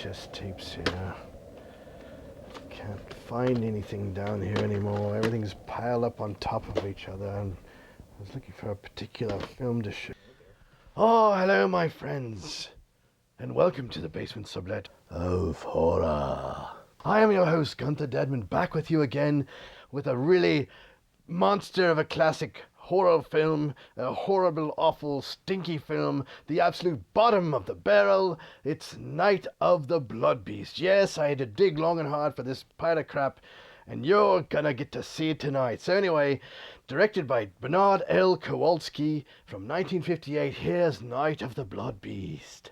VHS tapes here. Can't find anything down here anymore. Everything's piled up on top of each other, and I was looking for a particular film to show. Oh, hello, my friends, and welcome to the basement sublet of horror. I am your host, Gunther Dedmund, back with you again with a really monster of a classic horror film, a horrible, awful, stinky film, the absolute bottom of the barrel. It's Night of the Blood Beast. Yes, I had to dig long and hard for this pile of crap, and you're gonna get to see it tonight. So anyway, directed by Bernard L. Kowalski from 1958, here's Night of the Blood Beast.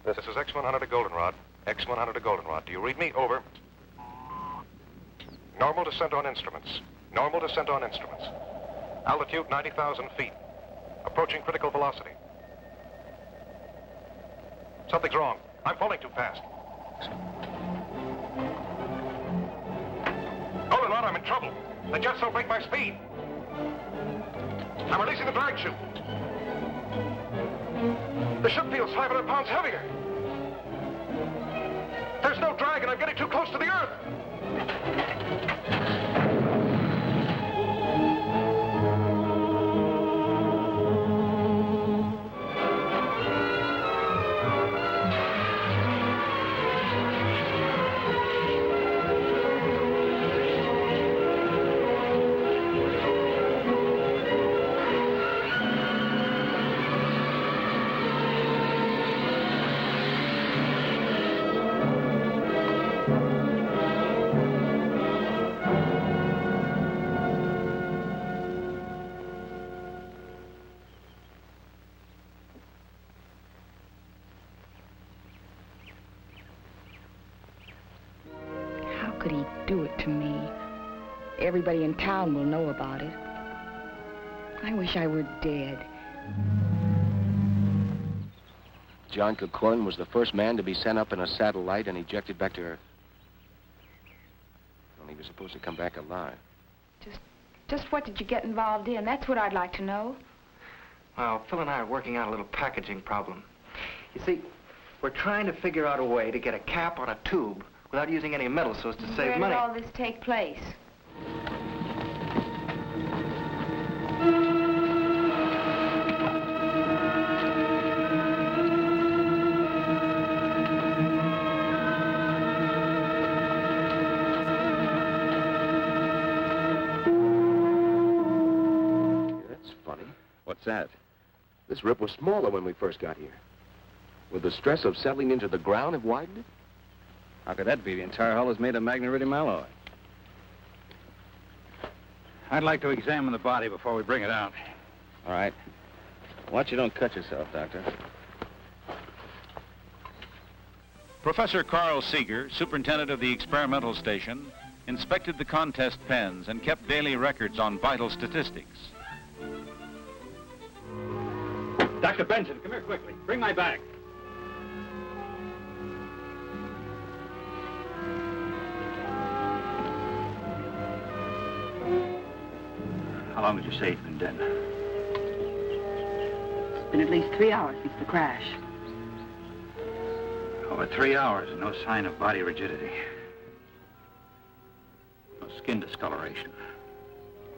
This is X-100 to Goldenrod. X-100 to Goldenrod. Do you read me? Over. Normal descent on instruments. Normal descent on instruments. Altitude 90,000 feet. Approaching critical velocity. Something's wrong. I'm falling too fast. Goldenrod, I'm in trouble. The jets don't break my speed. I'm releasing the drag chute. The ship feels 500 pounds heavier. There's no drag, and I'm getting too close to the Earth. Could he do it to me? Everybody in town will know about it. I wish I were dead. John Cocorn was the first man to be sent up in a satellite and ejected back to Earth. Well, he was supposed to come back alive. Just what did you get involved in? That's what I'd like to know. Well, Phil and I are working out a little packaging problem. You see, we're trying to figure out a way to get a cap on a tube without using any metal so as to save money. Where did all this take place? That's funny. What's that? This rip was smaller when we first got here. Would the stress of settling into the ground have widened it? How could that be? The entire hull is made of magneridium alloy. I'd like to examine the body before we bring it out. All right. Watch you don't cut yourself, Doctor. Professor Carl Seeger, superintendent of the experimental station, inspected the contest pens and kept daily records on vital statistics. Dr. Benson, come here quickly. Bring my bag. How long would you say you've been dead? It's been at least 3 hours since the crash. Over 3 hours and no sign of body rigidity. No skin discoloration.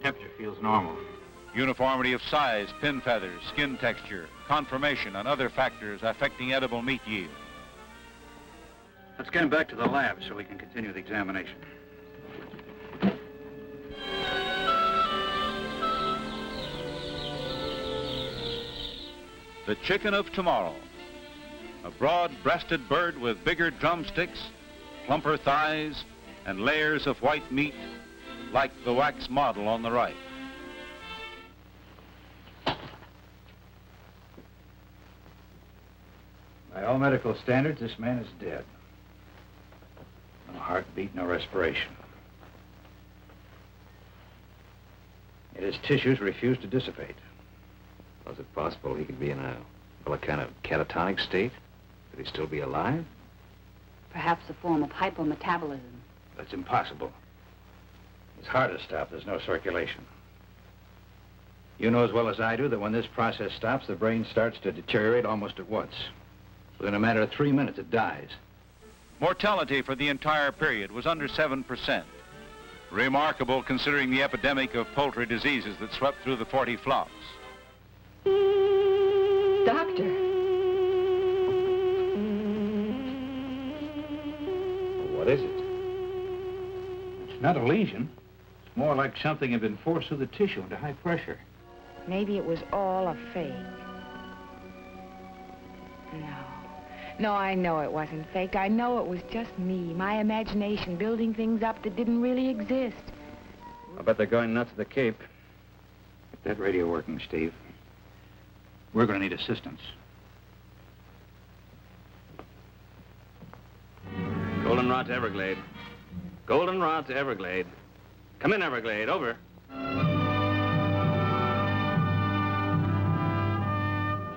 Temperature feels normal. Uniformity of size, pin feathers, skin texture, conformation, and other factors affecting edible meat yield. Let's get him back to the lab so we can continue the examination. The Chicken of Tomorrow. A broad-breasted bird with bigger drumsticks, plumper thighs, and layers of white meat like the wax model on the right. By all medical standards, this man is dead. No heartbeat, no respiration. Yet his tissues refuse to dissipate. Was it possible he could be in a kind of catatonic state? Could he still be alive? Perhaps a form of hypometabolism. That's impossible. His heart is stopped. There's no circulation. You know as well as I do that when this process stops, the brain starts to deteriorate almost at once. Within a matter of 3 minutes, it dies. Mortality for the entire period was under 7%. Remarkable considering the epidemic of poultry diseases that swept through the 40 flocks. Doctor. What is it? It's not a lesion. It's more like something had been forced through the tissue into high pressure. Maybe it was all a fake. No, I know it wasn't faked. I know it was just me, my imagination building things up that didn't really exist. I bet they're going nuts at the Cape. Get that radio working, Steve. We're going to need assistance. Goldenrod to Everglade. Goldenrod to Everglade. Come in, Everglade. Over.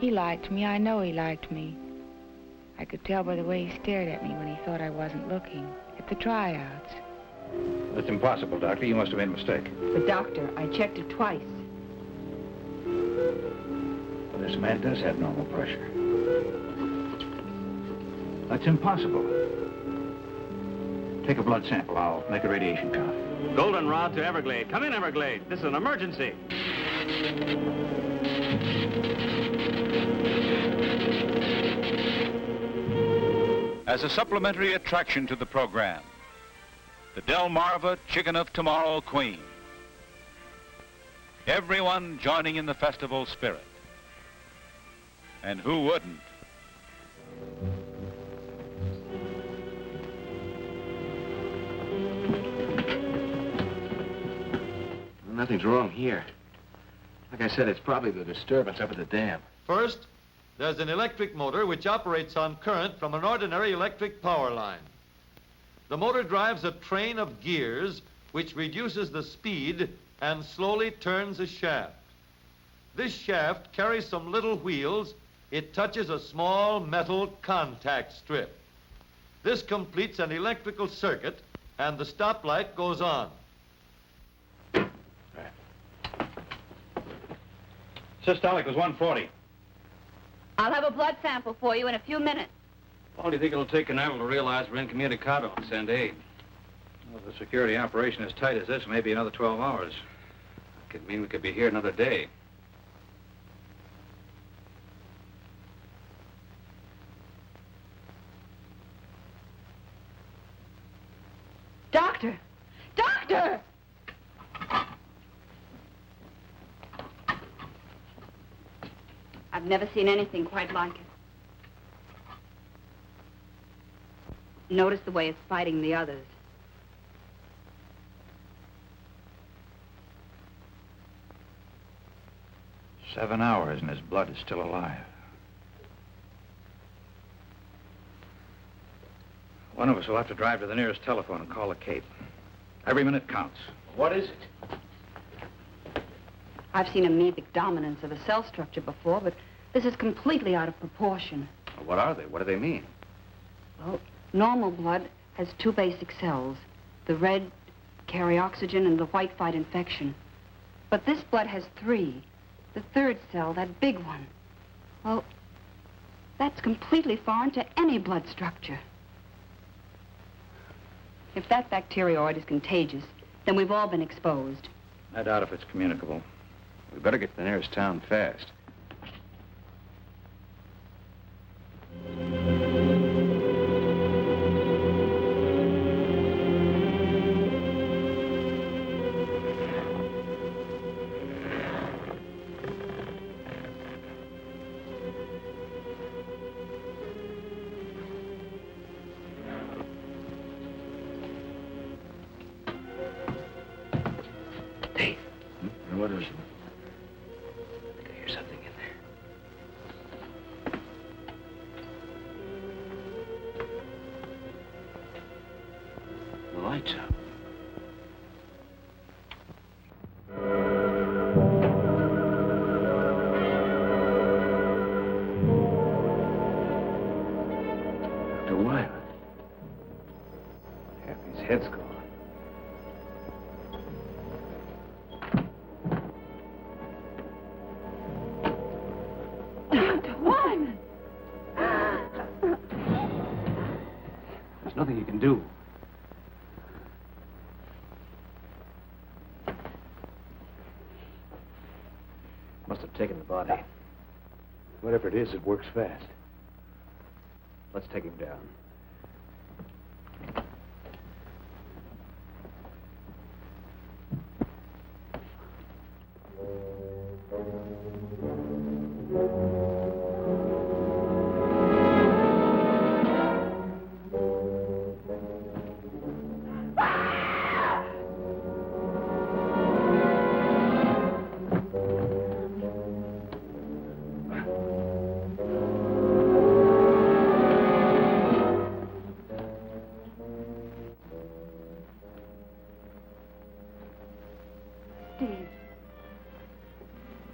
He liked me. I know he liked me. I could tell by the way he stared at me when he thought I wasn't looking. At the tryouts. That's impossible, Doctor. You must have made a mistake. But, Doctor, I checked it twice. Well, this man does have normal pressure. That's impossible. Take a blood sample. I'll make a radiation count. Goldenrod to Everglade. Come in, Everglade. This is an emergency. As a supplementary attraction to the program, the Delmarva Chicken of Tomorrow Queen. Everyone joining in the festival spirit. And who wouldn't? Nothing's wrong here. Like I said, it's probably the disturbance up at the dam. First, there's an electric motor which operates on current from an ordinary electric power line. The motor drives a train of gears which reduces the speed and slowly turns a shaft. This shaft carries some little wheels. It touches a small metal contact strip. This completes an electrical circuit, and the stoplight goes on. Systolic was 140. I'll have a blood sample for you in a few minutes. How long do you think it'll take Canaveral to realize we're incommunicado and send aid? Well, if the security operation is tight as this, maybe another 12 hours. Could mean we could be here another day. Doctor! Doctor! I've never seen anything quite like it. Notice the way it's fighting the others. "7 hours and his blood is still alive. One of us will have to drive to the nearest telephone and call the Cape. Every minute counts. What is it? I've seen amoebic dominance of a cell structure before, but this is completely out of proportion. Well, what are they? What do they mean? Well, normal blood has 2 basic cells. The red carry oxygen and the white fight infection. But this blood has 3. The 3rd cell, that big one, well, that's completely foreign to any blood structure. If that bacterioid is contagious, then we've all been exposed. I doubt if it's communicable. We better get to the nearest town fast. What is it? I can hear something in there. The light's up. Dr. Wyman. Half his head's gone. Nothing you can do. Must have taken the body. Whatever it is, it works fast. Let's take him down.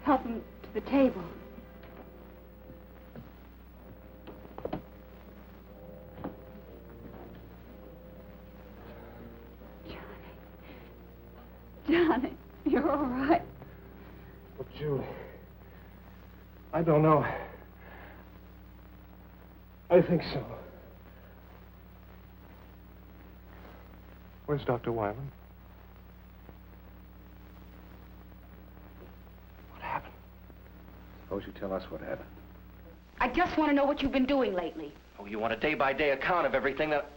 Help him to the table. Johnny, you're all right. Look, Julie, I don't know. I think so. Where's Dr. Wyman? Suppose you tell us what happened. I just want to know what you've been doing lately. Oh, you want a day-by-day account of everything that...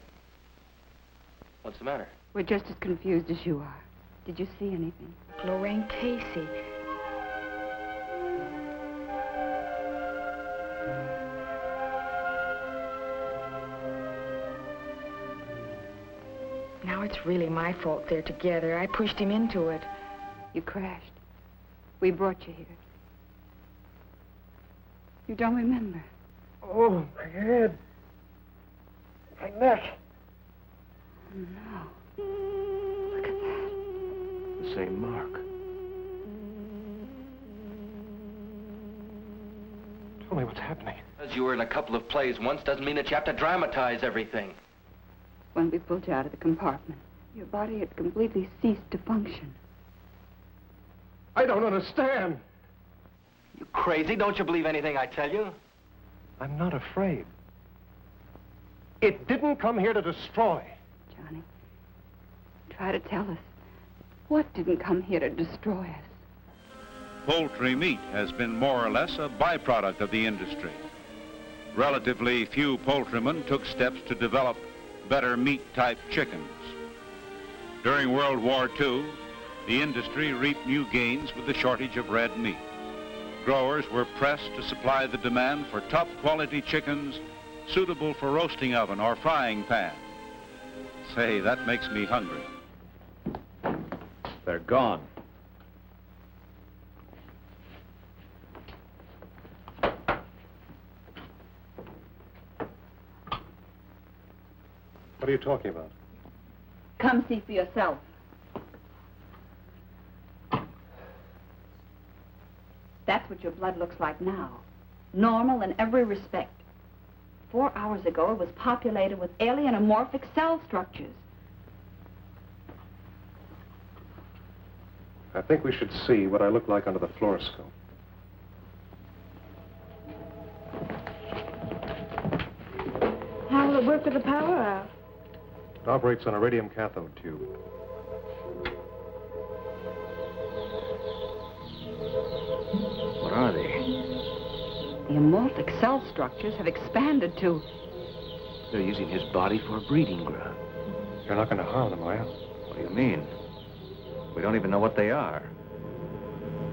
What's the matter? We're just as confused as you are. Did you see anything? Lorraine Casey. Now it's really my fault they're together. I pushed him into it. You crashed. We brought you here. You don't remember? Oh, my head. My neck. Oh, no. Look at that. The same mark. Tell me what's happening. Because you were in a couple of plays once doesn't mean that you have to dramatize everything. When we pulled you out of the compartment, your body had completely ceased to function. I don't understand. You crazy? Don't you believe anything I tell you? I'm not afraid. It didn't come here to destroy. Johnny, try to tell us. What didn't come here to destroy us? Poultry meat has been more or less a byproduct of the industry. Relatively few poultrymen took steps to develop better meat-type chickens. During World War II, the industry reaped new gains with the shortage of red meat. Growers were pressed to supply the demand for top-quality chickens suitable for roasting oven or frying pan. Say, that makes me hungry. They're gone. What are you talking about? Come see for yourself. That's what your blood looks like now. Normal in every respect. 4 hours ago, it was populated with alien amorphic cell structures. I think we should see what I look like under the fluoroscope. How will it work with the power out? It operates on a radium cathode tube. What are they? The amorphic cell structures have expanded to... They're using his body for a breeding ground. You're not going to harm them, are you? What do you mean? We don't even know what they are.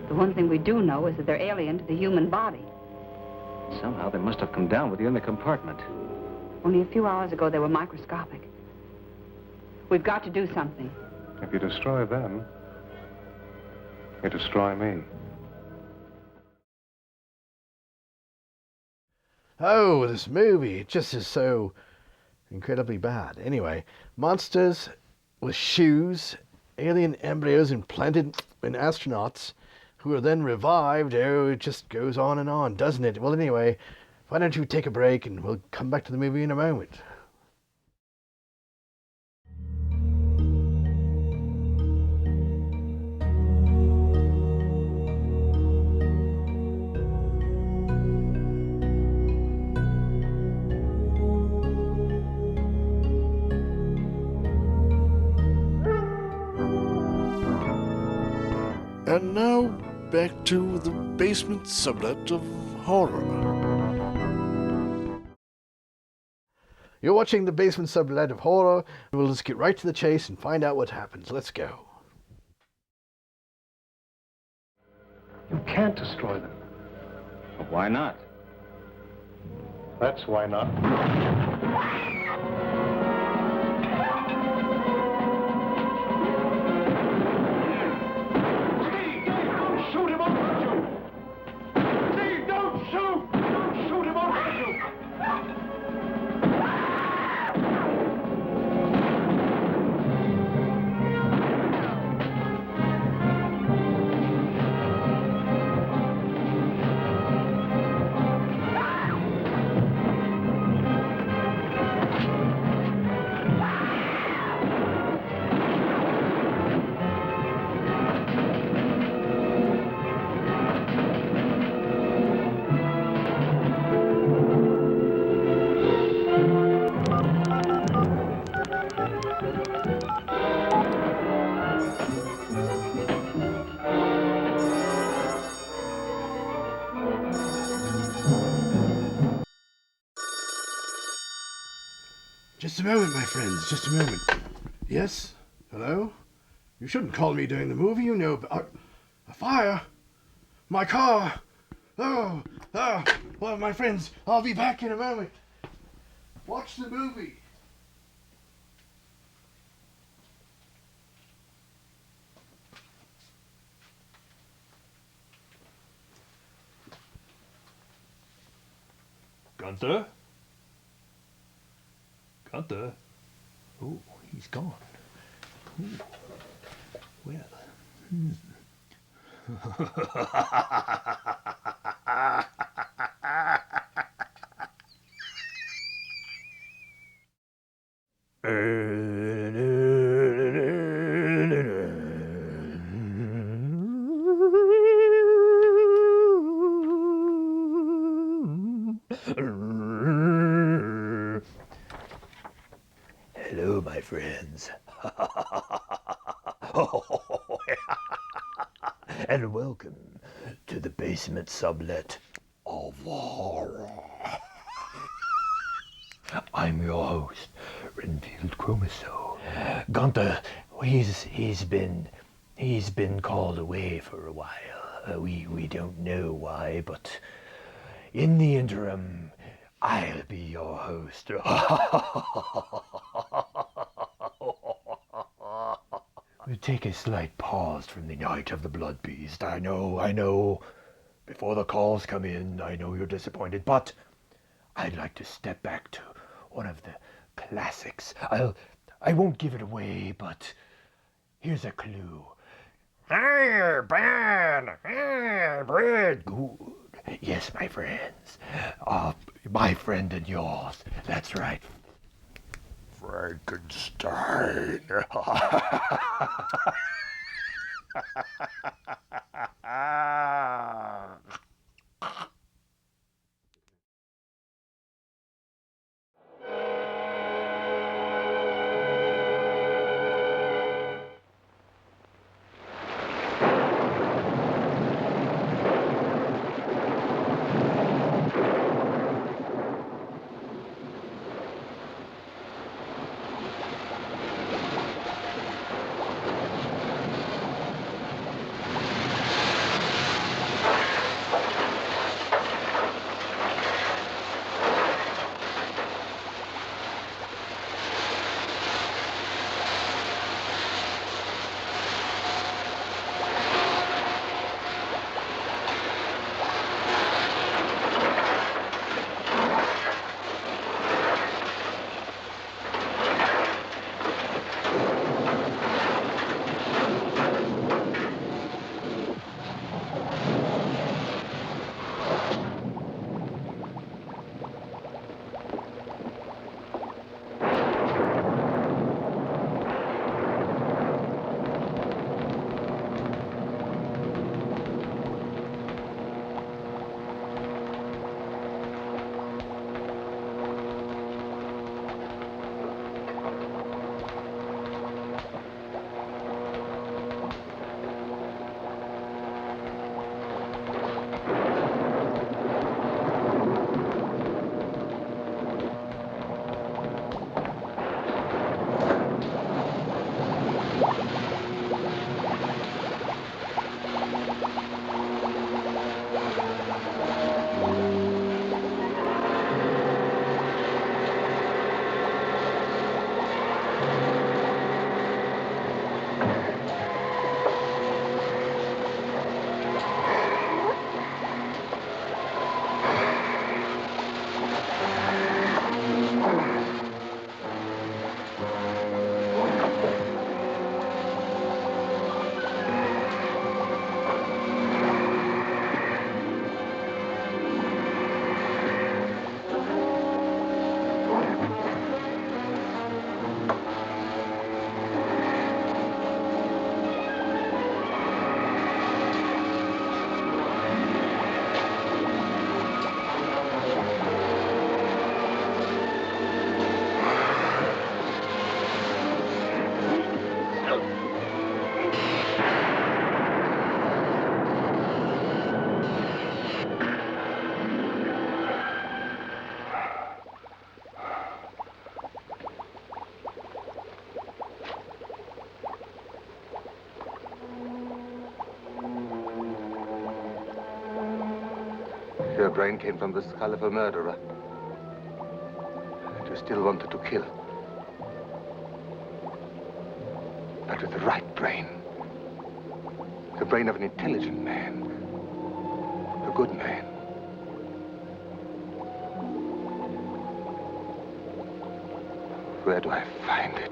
The one thing we do know is that they're alien to the human body. Somehow they must have come down with you in the compartment. Only a few hours ago, they were microscopic. We've got to do something. If you destroy them, You destroy me. Oh, this movie, it just is so incredibly bad. Anyway, monsters with shoes, alien embryos implanted in astronauts who are then revived. Oh, it just goes on, doesn't it? Well, anyway, why don't you take a break and we'll come back to the movie in a moment. And now, back to the basement sublet of horror. You're watching the basement sublet of horror. We'll just get right to the chase and find out what happens. Let's go. You can't destroy them. But why not? That's why not. Shoot him, I'll hurt you! Steve, don't shoot! Don't shoot him, I'll hurt you! Just a moment, my friends, just a moment. Yes? Hello? You shouldn't call me during the movie, you know. A fire? My car? Oh, well, my friends, I'll be back in a moment. Watch the movie. Gunther? Gunther? Oh, he's gone. Ooh. Well. Hello, my friends. And welcome to the basement sublet of horror. I'm your host, Renfield Chromoso. Gunther, he's been called away for a while. We don't know why, but in the interim, I'll be your host. We'll take a slight pause from the night of the blood beast. I know. Before the calls come in, I know you're disappointed, but I'd like to step back to one of the classics. I won't give it away, but here's a clue. Hey, Ben! Hey, Brad! Good. Yes, my friends. My friend and yours. That's right. Frankenstein. Your brain came from the skull of a murderer. And you still wanted to kill. But with the right brain. The brain of an intelligent man. A good man. Where do I find it?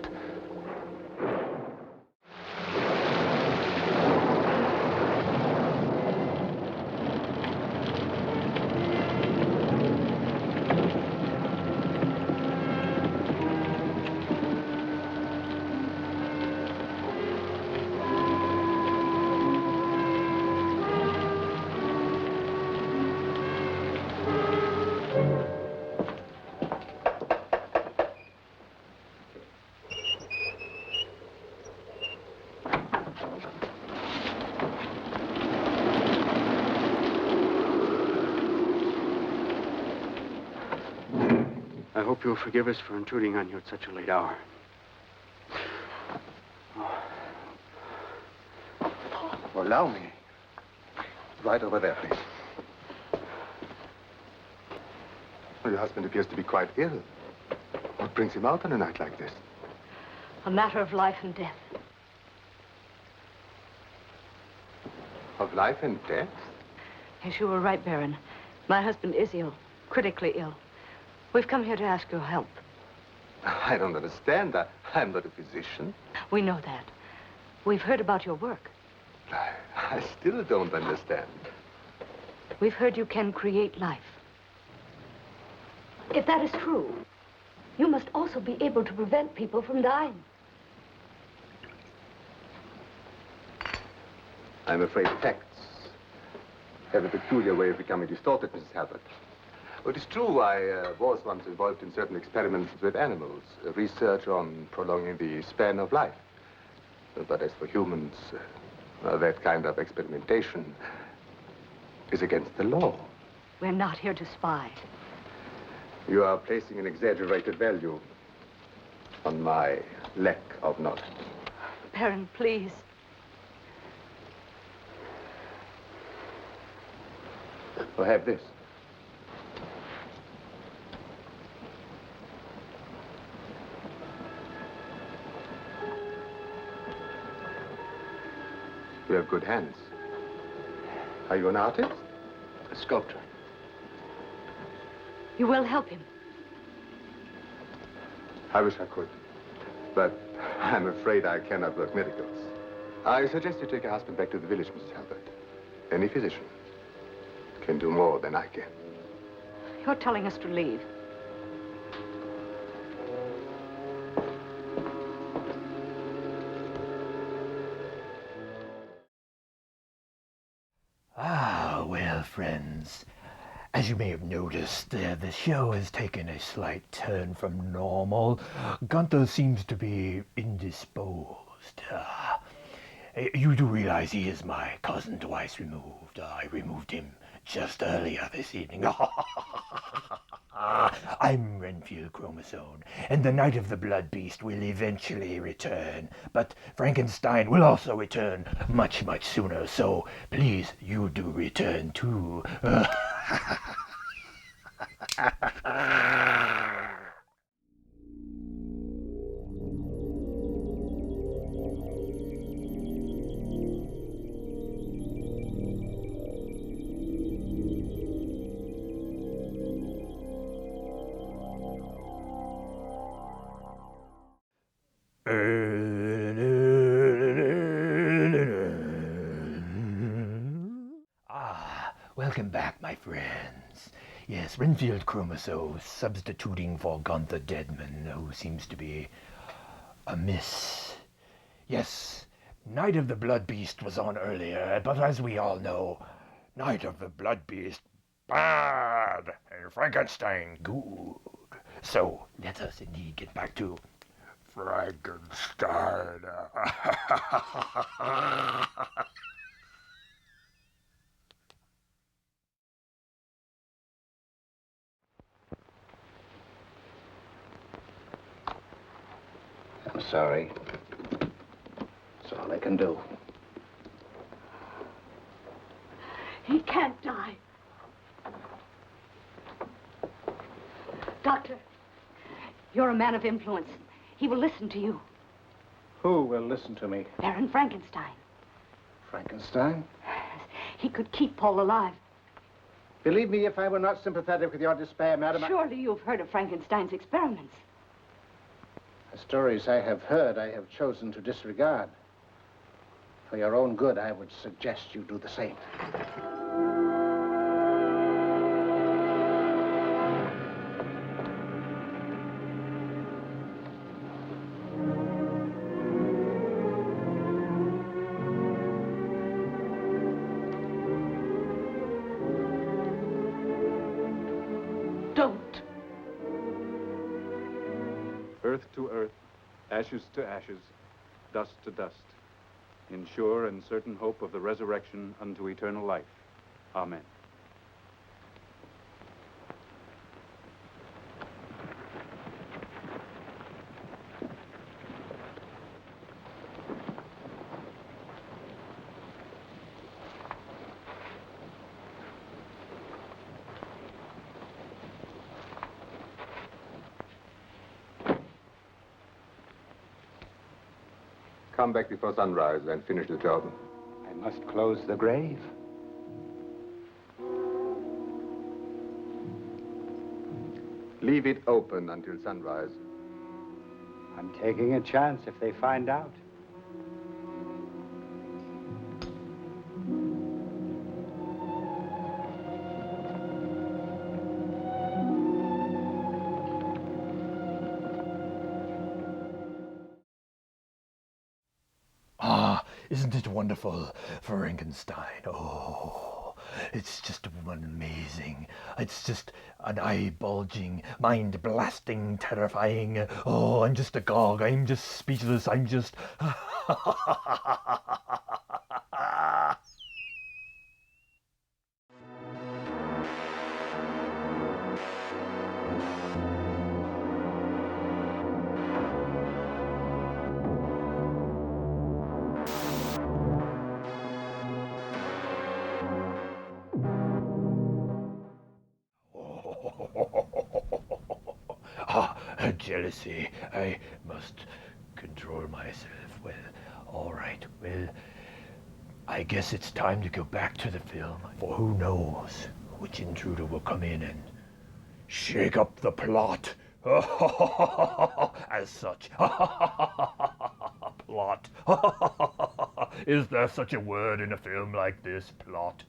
I hope you'll forgive us for intruding on you at such a late hour. Allow me. Right over there, please. Well, your husband appears to be quite ill. What brings him out on a night like this? A matter of life and death. Of life and death? Yes, you were right, Baron. My husband is ill, critically ill. We've come here to ask your help. I don't understand. I'm not a physician. We know that. We've heard about your work. I still don't understand. We've heard you can create life. If that is true, you must also be able to prevent people from dying. I'm afraid facts have a peculiar way of becoming distorted, Mrs. Halbert. Well, it is true I was once involved in certain experiments with animals, research on prolonging the span of life. But as for humans, that kind of experimentation is against the law. We're not here to spy. You are placing an exaggerated value on my lack of knowledge. Baron, please. Well, have this. You have good hands. Are you an artist? A sculptor. You will help him. I wish I could. But I'm afraid I cannot work miracles. I suggest you take your husband back to the village, Mrs. Halbert. Any physician can do more than I can. You're telling us to leave. Ah, well, friends, as you may have noticed, the show has taken a slight turn from normal. Gunther seems to be indisposed. You do realize he is my cousin twice removed. I removed him just earlier this evening. I'm Renfield Chromosome, and the Night of the Blood Beast will eventually return. But Frankenstein will also return much, much sooner, so please, you do return too. Welcome back, my friends. Yes, Renfield Chromosome substituting for Gunther Dedmund, who seems to be amiss. Yes, Night of the Blood Beast was on earlier, but as we all know, Night of the Blood Beast, bad, and Frankenstein, good. So, let us indeed get back to Frankenstein. I'm sorry. That's all I can do. He can't die. Doctor, you're a man of influence. He will listen to you. Who will listen to me? Baron Frankenstein. Frankenstein? He could keep Paul alive. Believe me, if I were not sympathetic with your despair, madam, Surely you've heard of Frankenstein's experiments. the stories I have heard, I have chosen to disregard. For your own good, I would suggest you do the same. Don't. Earth to earth, ashes to ashes, dust to dust, in sure and certain hope of the resurrection unto eternal life. Amen. Come back before sunrise and finish the job. I must close the grave. Leave it open until sunrise. I'm taking a chance if they find out. Ah, isn't it wonderful, Frankenstein? Oh, it's just amazing. It's just an eye-bulging, mind-blasting, terrifying. Oh, I'm just agog. I'm just speechless. I'm just... jealousy. I must control myself. Well, all right. Well, I guess it's time to go back to the film. For who knows which intruder will come in and shake up the plot. As such. Plot. Is there such a word in a film like this? Plot.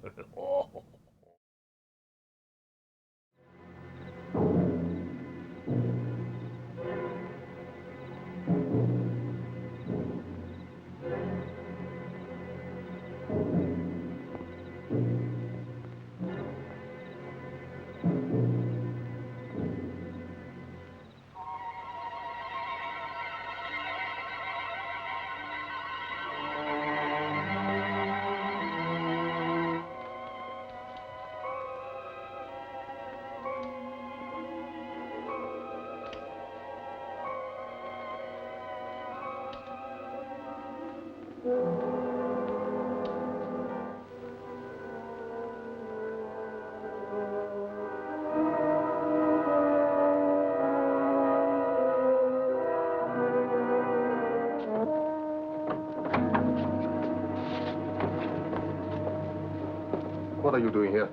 What are you doing here?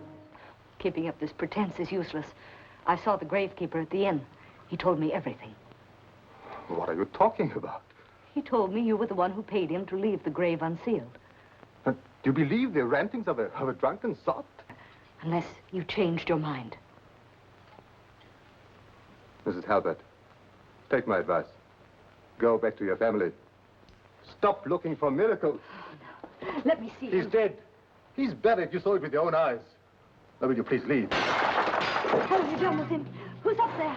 Keeping up this pretense is useless. I saw the gravekeeper at the inn. He told me everything. What are you talking about? He told me you were the one who paid him to leave the grave unsealed. Do you believe the rantings of a drunken sot? Unless you changed your mind. Mrs. Halbert, take my advice. Go back to your family. Stop looking for miracles. Let me see He's dead. He's buried. You saw it with your own eyes. Now, will you please leave? What have you done with him? Who's up there?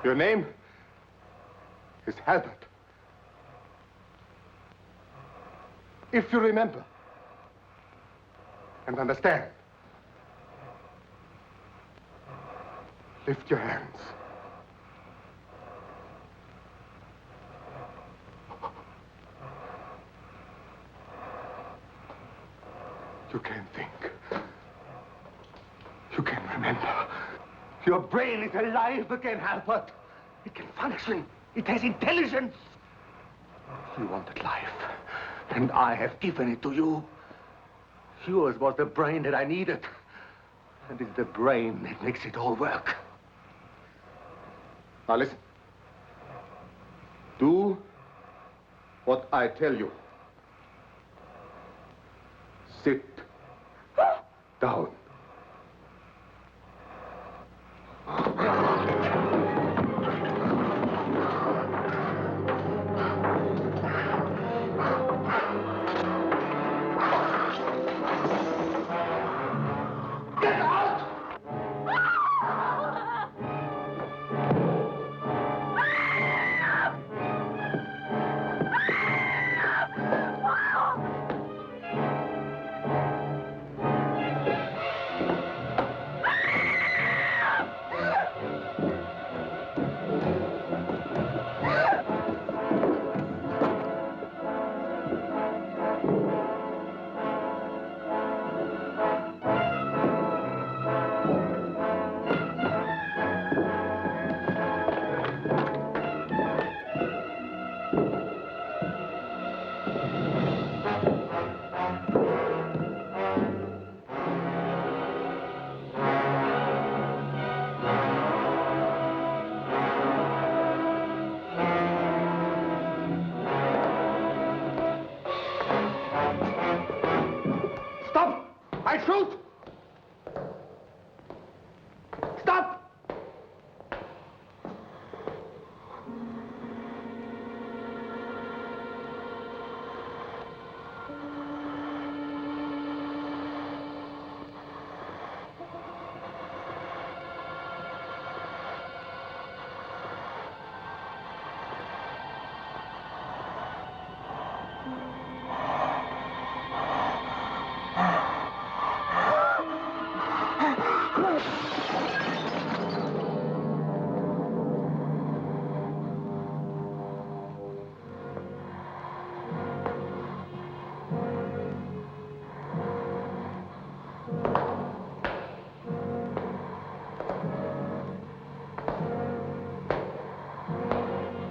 Your name is Halbert. If you remember and understand, lift your hands. You can think. You can remember. Your brain is alive again, Halbert. It can function. It has intelligence. You wanted life, and I have given it to you. Yours was the brain that I needed, and it's the brain that makes it all work. Now listen. Do what I tell you. Sit down. I shoot! Stop!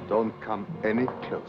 Don't come any closer.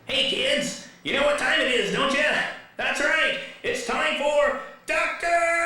Hey kids, you know what time it is, don't you? That's right, it's time for Dr.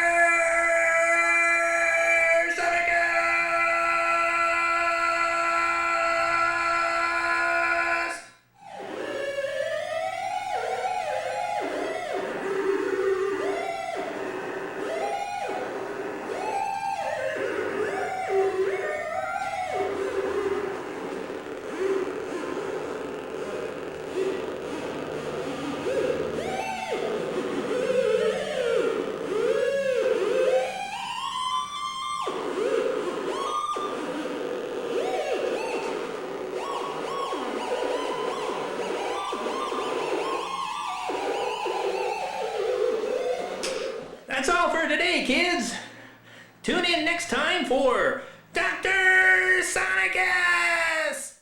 That's all for today, kids. Tune in next time for Dr. Sonicus!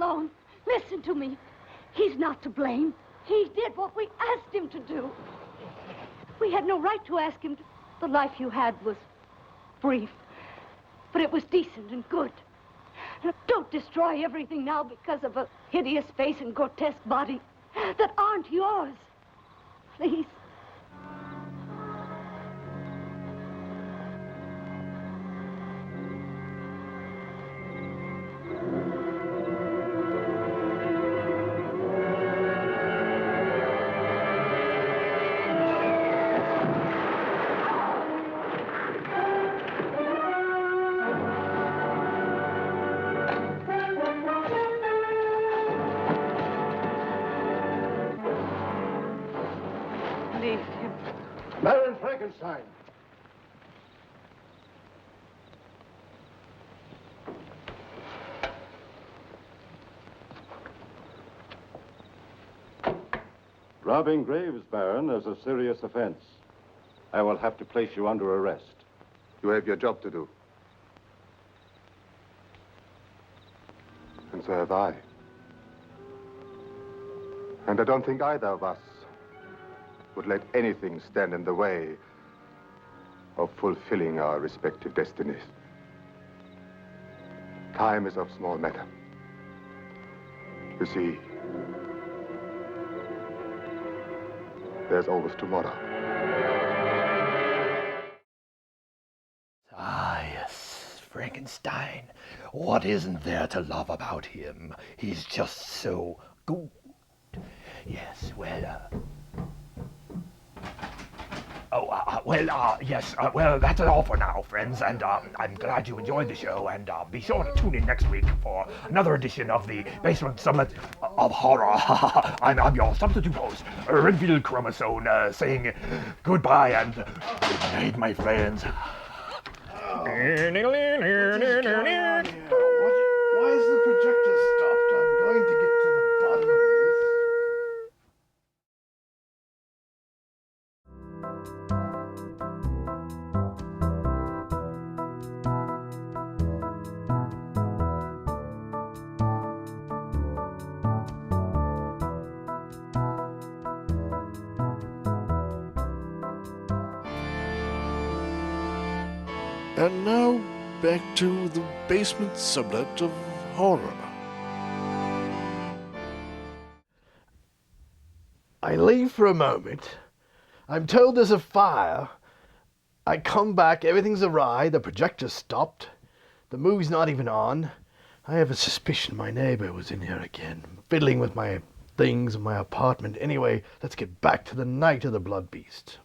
alone. Listen to me. He's not to blame. He did what we asked him to do. We had no right to ask him to. The life you had was brief, but it was decent and good. Now, don't destroy everything now because of a hideous face and grotesque body that aren't yours. Please. Leave him. Baron Frankenstein. Robbing graves, Baron, is a serious offense. I will have to place you under arrest. You have your job to do. And so have I. And I don't think either of us would let anything stand in the way of fulfilling our respective destinies. Time is of small matter. You see, there's always tomorrow. Ah, yes, Frankenstein. What isn't there to love about him? He's just so good. Yes, well, yes, that's all for now, friends, and I'm glad you enjoyed the show, and be sure to tune in next week for another edition of the Basement Sublet of Horror. I'm your substitute host, Renfield Chromosome, saying goodbye and good night, my friends. What is going on here? Why is the projector stopped? I'm going to get to the bottom of this. And now, back to the Basement Sublet of Horror. I leave for a moment. I'm told there's a fire. I come back, everything's awry, the projector's stopped. The movie's not even on. I have a suspicion my neighbor was in here again, fiddling with my things in my apartment. Anyway, let's get back to the night of the Blood Beast.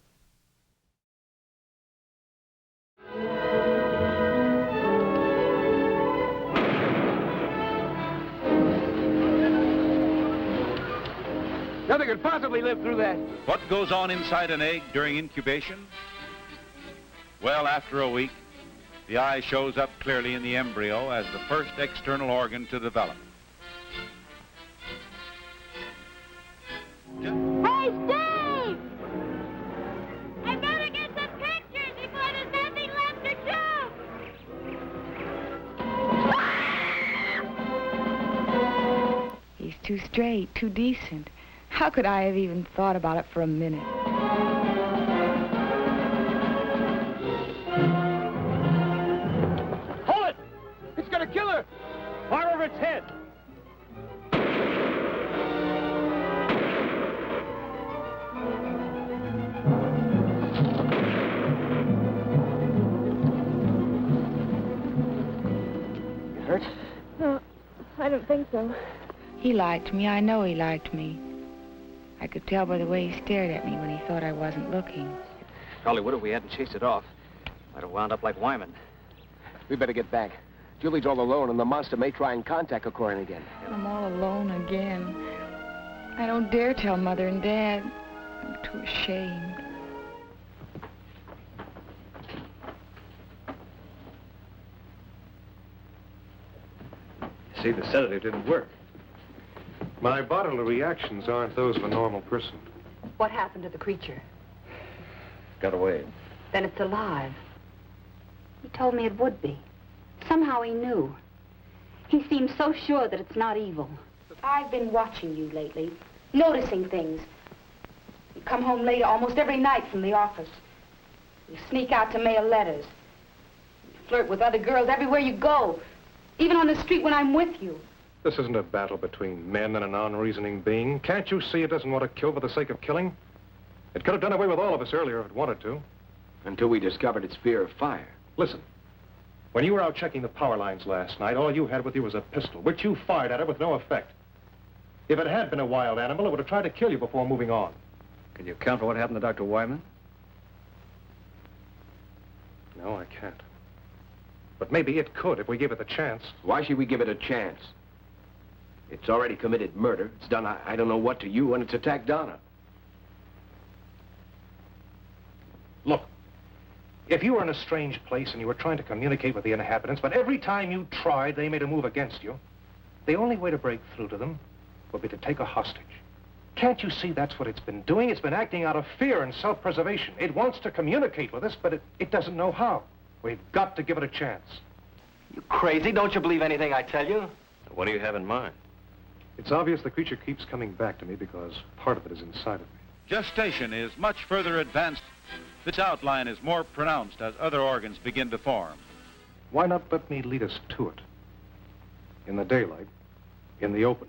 Nothing could possibly live through that. What goes on inside an egg during incubation? Well, after a week, the eye shows up clearly in the embryo as the first external organ to develop. Hey, Steve! I better get some pictures before there's nothing left to shoot! He's too straight, too decent. How could I have even thought about it for a minute? Hold it! It's gonna kill her! Fire over its head! You hurt? No, I don't think so. He liked me. I know he liked me. I could tell by the way he stared at me when he thought I wasn't looking. Probably would if we hadn't chased it off. Might have wound up like Wyman. We better get back. Julie's all alone, and the monster may try and contact her Corin again. I'm all alone again. I don't dare tell Mother and Dad. I'm too ashamed. See, the sedative didn't work. My bodily reactions aren't those of a normal person. What happened to the creature? Got away. Then it's alive. He told me it would be. Somehow he knew. He seems so sure that it's not evil. I've been watching you lately, noticing things. You come home late almost every night from the office. You sneak out to mail letters. You flirt with other girls everywhere you go, even on the street when I'm with you. This isn't a battle between men and a non-reasoning being. Can't you see it doesn't want to kill for the sake of killing? It could have done away with all of us earlier if it wanted to. Until we discovered its fear of fire. Listen, when you were out checking the power lines last night, all you had with you was a pistol, which you fired at it with no effect. If it had been a wild animal, it would have tried to kill you before moving on. Can you account for what happened to Dr. Wyman? No, I can't. But maybe it could if we gave it the chance. Why should we give it a chance? It's already committed murder. It's done I don't know what to you, and it's attacked Donna. Look, if you were in a strange place and you were trying to communicate with the inhabitants, but every time you tried, they made a move against you, the only way to break through to them would be to take a hostage. Can't you see that's what it's been doing? It's been acting out of fear and self-preservation. It wants to communicate with us, but it doesn't know how. We've got to give it a chance. You crazy? Don't you believe anything I tell you? What do you have in mind? It's obvious the creature keeps coming back to me because part of it is inside of me. Gestation is much further advanced. Its outline is more pronounced as other organs begin to form. Why not let me lead us to it? In the daylight, in the open.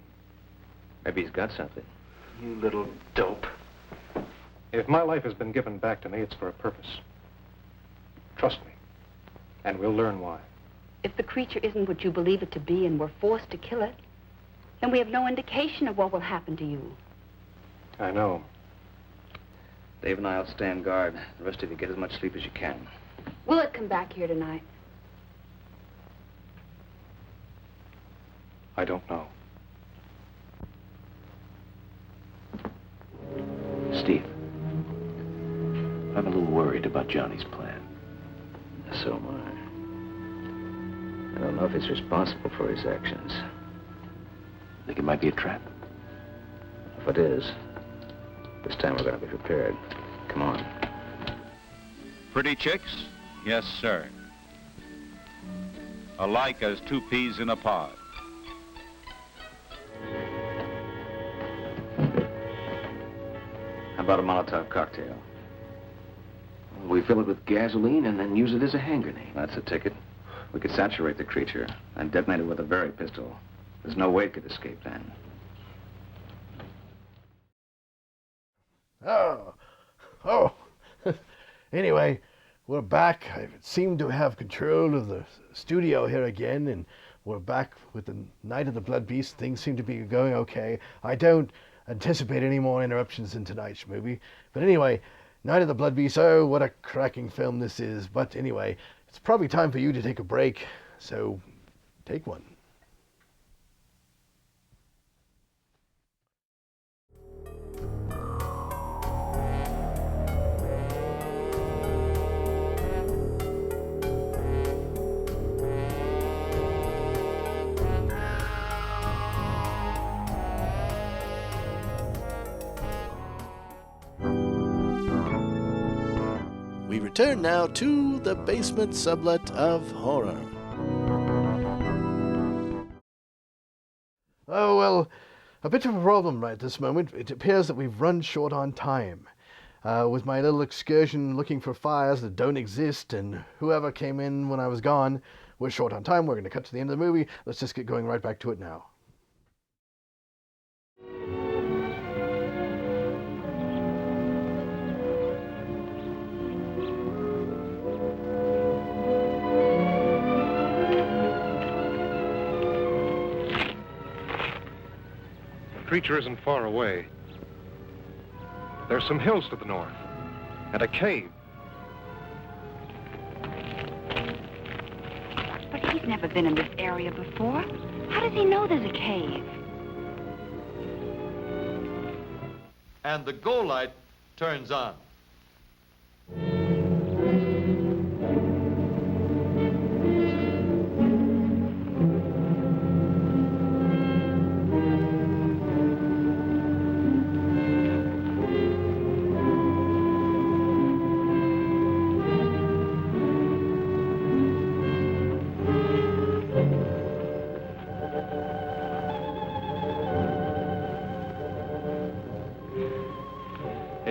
Maybe he's got something. You little dope. If my life has been given back to me, it's for a purpose. Trust me, and we'll learn why. If the creature isn't what you believe it to be and we're forced to kill it, then we have no indication of what will happen to you. I know. Dave and I will stand guard. The rest of you get as much sleep as you can. Will it come back here tonight? I don't know. Steve, I'm a little worried about Johnny's plan. So am I. I don't know if he's responsible for his actions. Think it might be a trap? If it is, this time we're going to be prepared. Come on. Pretty chicks? Yes, sir. Alike as two peas in a pod. How about a Molotov cocktail? We fill it with gasoline and then use it as a hand grenade. That's a ticket. We could saturate the creature and detonate it with a Very pistol. There's no way it could escape then. Oh. Anyway, we're back. I seem to have control of the studio here again, and we're back with the Night of the Blood Beast. Things seem to be going okay. I don't anticipate any more interruptions in tonight's movie. But anyway, Night of the Blood Beast, oh, what a cracking film this is. But anyway, it's probably time for you to take a break, so take one. We return now to the basement sublet of horror. Oh, well, a bit of a problem right this moment. It appears that we've run short on time. With my little excursion looking for fires that don't exist, and whoever came in when I was gone, we're short on time. We're going to cut to the end of the movie. Let's just get going right back to it now. The creature isn't far away. There's some hills to the north, and a cave. But he's never been in this area before. How does he know there's a cave? And the go light turns on.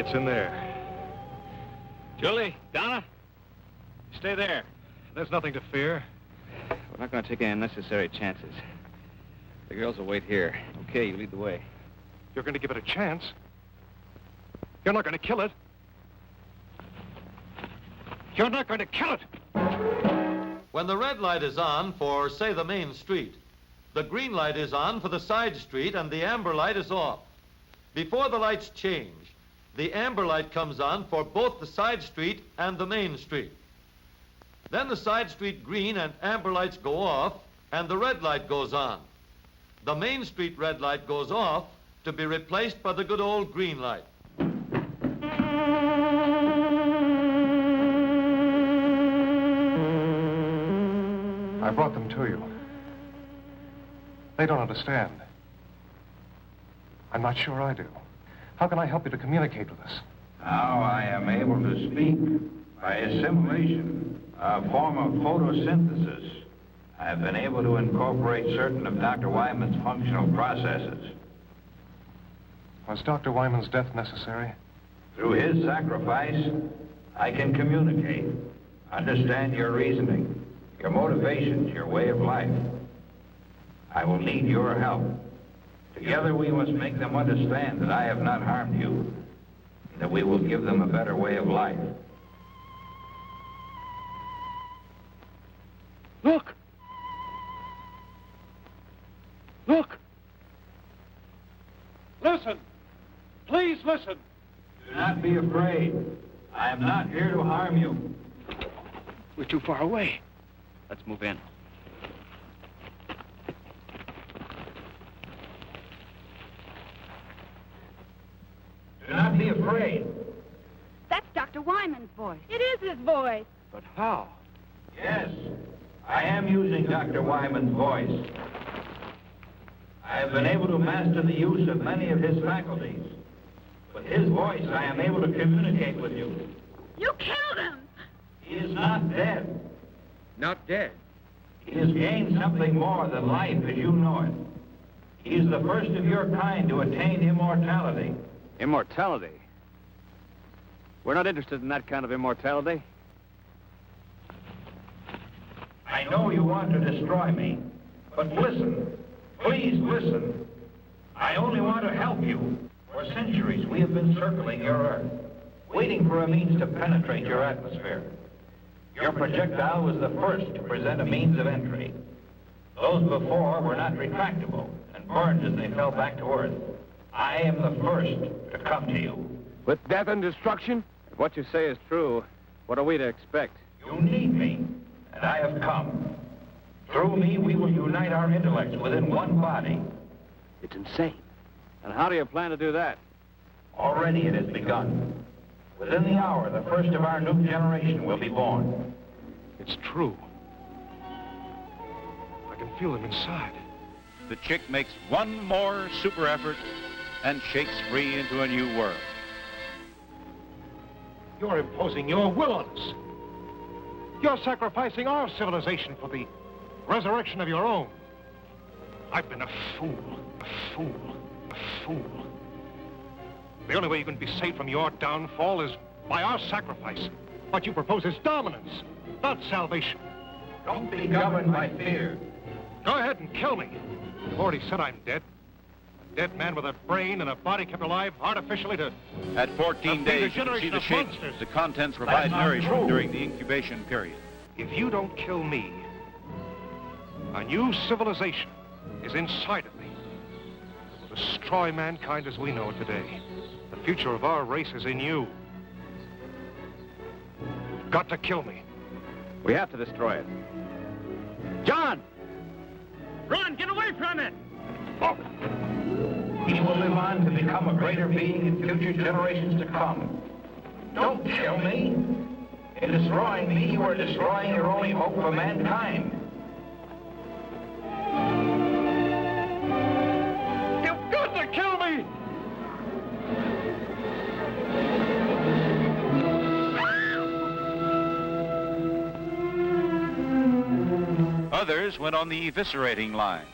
gets in there. Julie, Donna, stay there. There's nothing to fear. We're not going to take any unnecessary chances. The girls will wait here. Okay, you lead the way. You're going to give it a chance? You're not going to kill it? You're not going to kill it! When the red light is on for, say, the main street, the green light is on for the side street and the amber light is off. Before the lights change, the amber light comes on for both the side street and the main street. Then the side street green and amber lights go off and the red light goes on. The main street red light goes off to be replaced by the good old green light. I brought them to you. They don't understand. I'm not sure I do. How can I help you to communicate with us? Now I am able to speak by assimilation, a form of photosynthesis. I have been able to incorporate certain of Dr. Wyman's functional processes. Was Dr. Wyman's death necessary? Through his sacrifice, I can communicate, understand your reasoning, your motivations, your way of life. I will need your help. Together we must make them understand that I have not harmed you, and that we will give them a better way of life. Look! Look! Listen! Please listen! Do not be afraid. I am not here to harm you. We're too far away. Let's move in. Do not be afraid. That's Dr. Wyman's voice. It is his voice. But how? Yes, I am using Dr. Wyman's voice. I have been able to master the use of many of his faculties. With his voice, I am able to communicate with you. You killed him! He is not dead. Not dead. He has gained something more than life as you know it. He is the first of your kind to attain immortality. Immortality? We're not interested in that kind of immortality. I know you want to destroy me, but listen. Please listen. I only want to help you. For centuries, we have been circling your Earth, waiting for a means to penetrate your atmosphere. Your projectile was the first to present a means of entry. Those before were not retractable and burned as they fell back to Earth. I am the first to come to you. With death and destruction? If what you say is true, what are we to expect? You need me, and I have come. Through me, we will unite our intellects within one body. It's insane. And how do you plan to do that? Already it has begun. Within the hour, the first of our new generation will be born. It's true. I can feel him inside. The chick makes one more super effort and shakes free into a new world. You're imposing your will on us. You're sacrificing our civilization for the resurrection of your own. I've been a fool, a fool, a fool. The only way you can be saved from your downfall is by our sacrifice. What you propose is dominance, not salvation. Don't be governed by fear. Go ahead and kill me. You've already said I'm dead. A dead man with a brain and a body kept alive artificially to... At 14 days, you can see the shape. The contents provide nourishment during the incubation period. If you don't kill me, a new civilization is inside of me. It will destroy mankind as we know it today. The future of our race is in you. You've got to kill me. We have to destroy it. John! Run! Get away from it! Oh. He will live on to become a greater being in future generations to come. Don't kill me. In destroying me, you are destroying your only hope for mankind. You've got to kill me! Others went on the eviscerating line.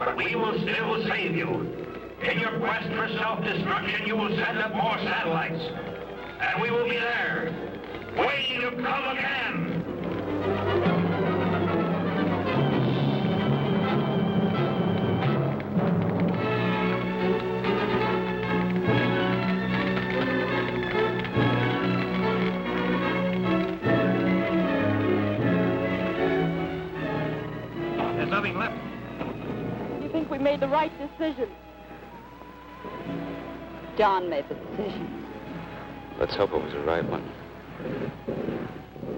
but we will still save you. In your quest for self-destruction, you will send up more satellites. And we will be there, waiting to come again. There's nothing left. You think we made the right decision? John made the decision. Let's hope it was the right one.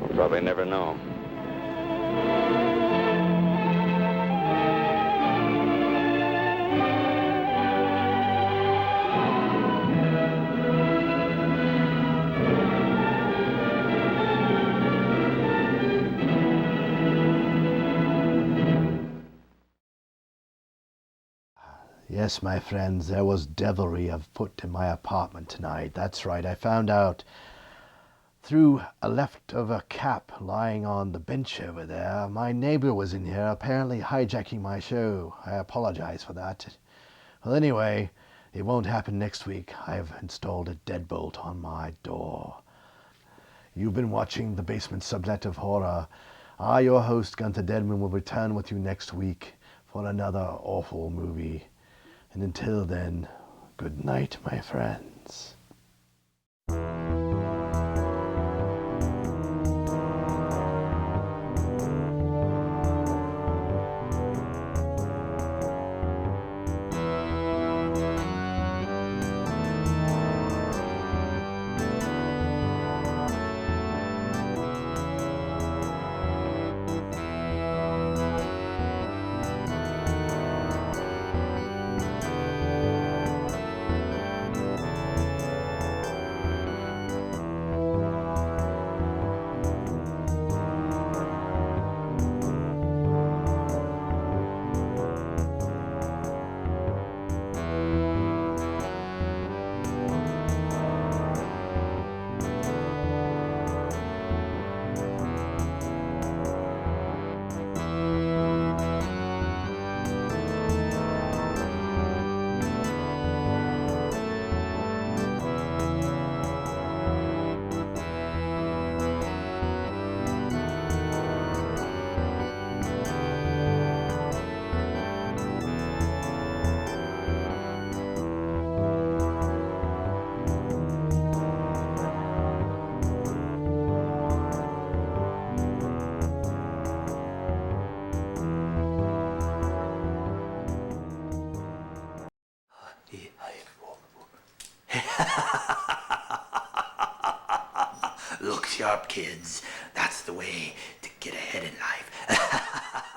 We'll probably never know. Yes, my friends, there was devilry afoot in my apartment tonight. That's right, I found out through a leftover cap lying on the bench over there. My neighbor was in here, apparently hijacking my show. I apologize for that. Well, anyway, it won't happen next week. I've installed a deadbolt on my door. You've been watching The Basement Sublet of Horror. I, your host, Gunther Dedmund, will return with you next week for another awful movie. And until then, good night, my friends. Look sharp, kids. That's the way to get ahead in life.